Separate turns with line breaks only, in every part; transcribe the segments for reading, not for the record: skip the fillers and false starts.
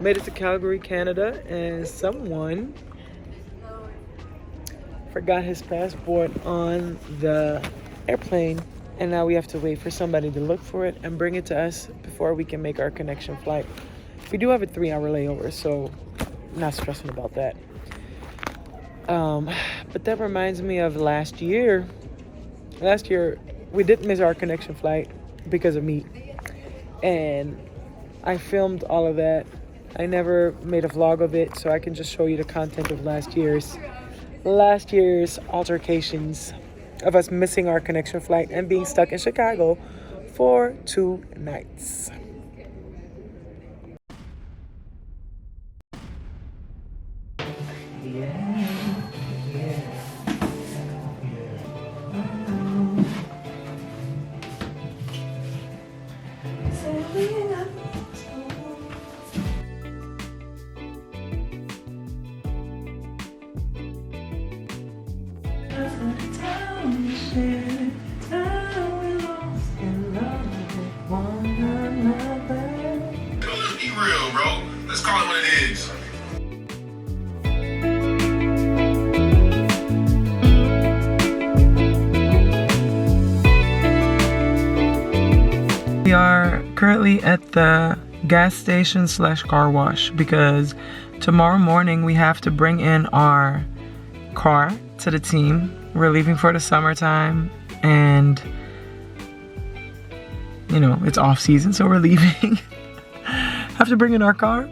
Made it to Calgary, Canada, and someone forgot his passport on the airplane, and now we have to wait for somebody to look for it and bring it to us before we can make our connection flight. We do have a 3-hour layover, so not stressing about that. But that reminds me of last year. Last year, we did miss our connection flight because of me. And I filmed all of that. I never made a vlog of it, so I can just show you the content of last year's altercations of us missing our connection flight and being stuck in Chicago for 2 nights.
Be real, bro. Let's call it what it is.
We are currently at the gas station / car wash because tomorrow morning we have to bring in our car to the team. We're leaving for the summertime and you know, it's off season, so we're leaving. Have to bring in our car,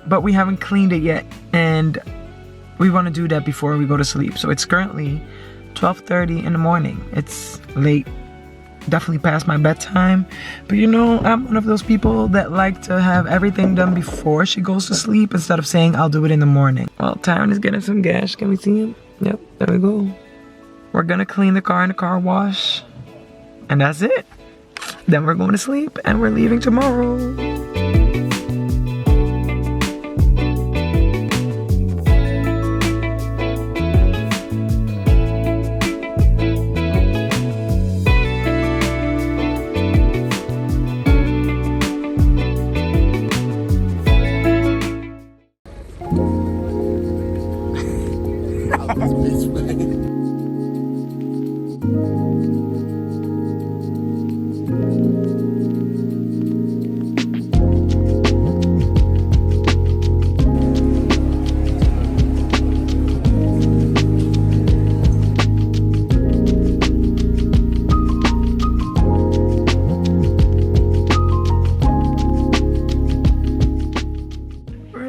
but we haven't cleaned it yet, and we want to do that before we go to sleep. So it's currently 12:30 in the morning. It's late, definitely past my bedtime, but you know, I'm one of those people that like to have everything done before she goes to sleep instead of saying I'll do it in the morning. Well, Tyron is getting some gas. Can we see him? Yep, there we go. We're gonna clean the car in the car wash, and that's it. Then we're going to sleep and we're leaving tomorrow.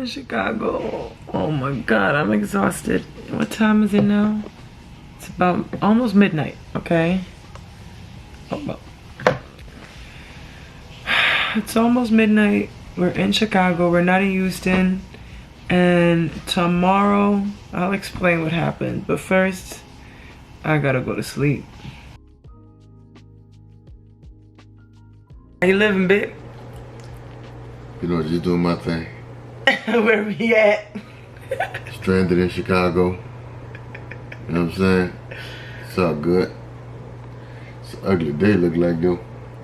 Chicago. Oh my god, I'm exhausted. What time is it now? It's about almost midnight, okay? Oh, well. It's almost midnight. We're in Chicago. We're not in Houston. And tomorrow, I'll explain what happened. But first, I gotta go to sleep. How you living, babe?
You know, just doing my thing.
Where we at?
Stranded in Chicago. You know what I'm saying? It's all good. It's an ugly day look like though.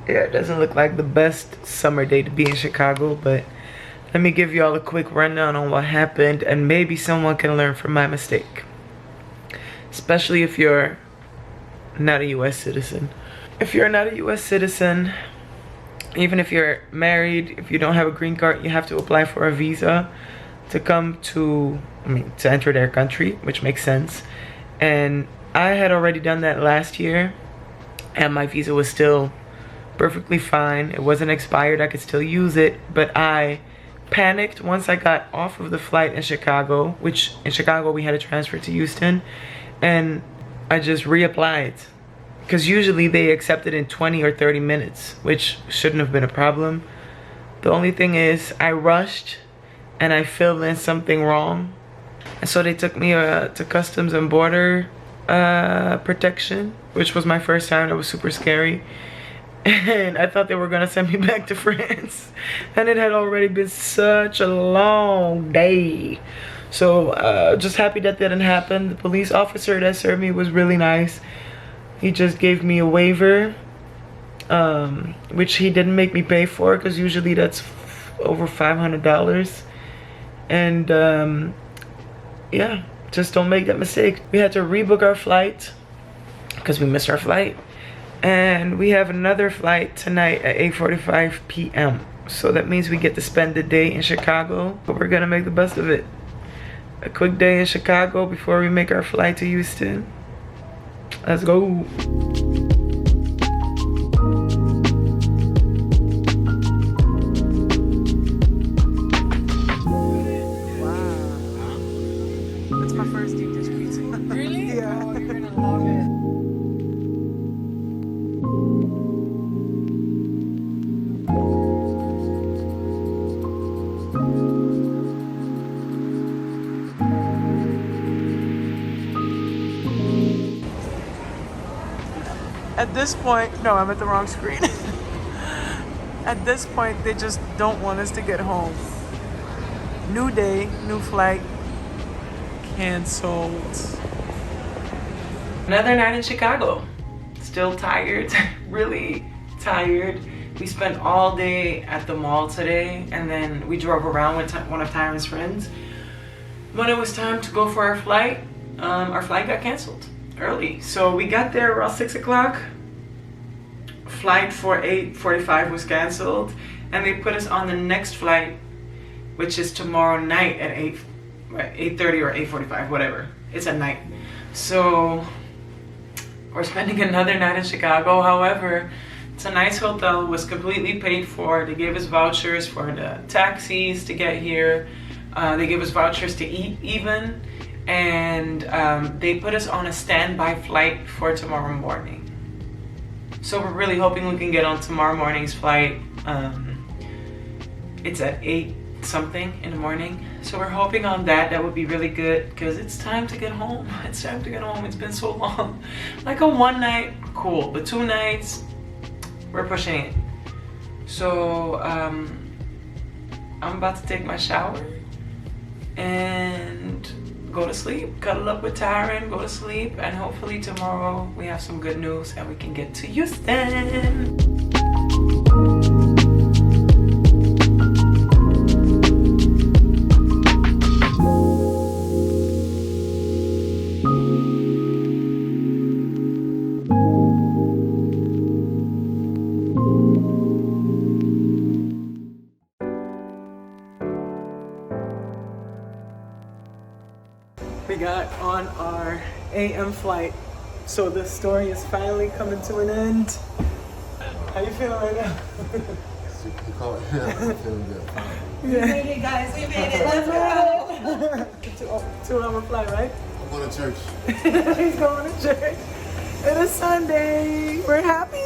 Yeah, it doesn't look like the best summer day to be in Chicago, but let me give y'all a quick rundown on what happened, and maybe someone can learn from my mistake. Especially if you're not a US citizen. If you're not a US citizen, even if you're married, if you don't have a green card, you have to apply for a visa to come to, to enter their country, which makes sense. And I had already done that last year, and my visa was still perfectly fine. It wasn't expired, I could still use it, but I panicked once I got off of the flight in Chicago, which in Chicago we had to transfer to Houston, and I just reapplied. Because usually they accept it in 20 or 30 minutes, which shouldn't have been a problem. The only thing is I rushed and I filled in something wrong. And so they took me to Customs and Border Protection, which was my first time. It was super scary. And I thought they were gonna send me back to France. And it had already been such a long day. So just happy that didn't happen. The police officer that served me was really nice. He just gave me a waiver, which he didn't make me pay for, because usually that's over $500. And yeah, just don't make that mistake. We had to rebook our flight because we missed our flight. And we have another flight tonight at 8:45 p.m. So that means we get to spend the day in Chicago, but we're gonna make the best of it. A quick day in Chicago before we make our flight to Houston. Let's go. At this point, no, I'm at the wrong screen. At this point, they just don't want us to get home. New day, new flight, canceled. Another night in Chicago. Still tired, really tired. We spent all day at the mall today, and then we drove around with one of Tyron's friends. When it was time to go for our flight got canceled early. So we got there around 6 o'clock. Flight for 8:45 was canceled, and they put us on the next flight, which is tomorrow night at 8:30 or 8:45, whatever. It's at night. So we're spending another night in Chicago. However, it's a nice hotel, was completely paid for. They gave us vouchers for the taxis to get here. They gave us vouchers to eat even. And they put us on a standby flight for tomorrow morning. So we're really hoping we can get on tomorrow morning's flight. It's at 8 something in the morning. So we're hoping on that. That would be really good because it's time to get home. It's time to get home. It's been so long. Like a one night, cool. But 2 nights, we're pushing it. So I'm about to take my shower and go to sleep, cuddle up with Tyron, go to sleep, and hopefully tomorrow we have some good news and we can get to Houston. We got on our AM flight, so the story is finally coming to an end. How you feeling right now?
You call it? I'm feeling good.
We made it, guys. We made it. Let's go.
2-hour flight, right?
I'm going to church.
He's going to church. It is Sunday. We're happy.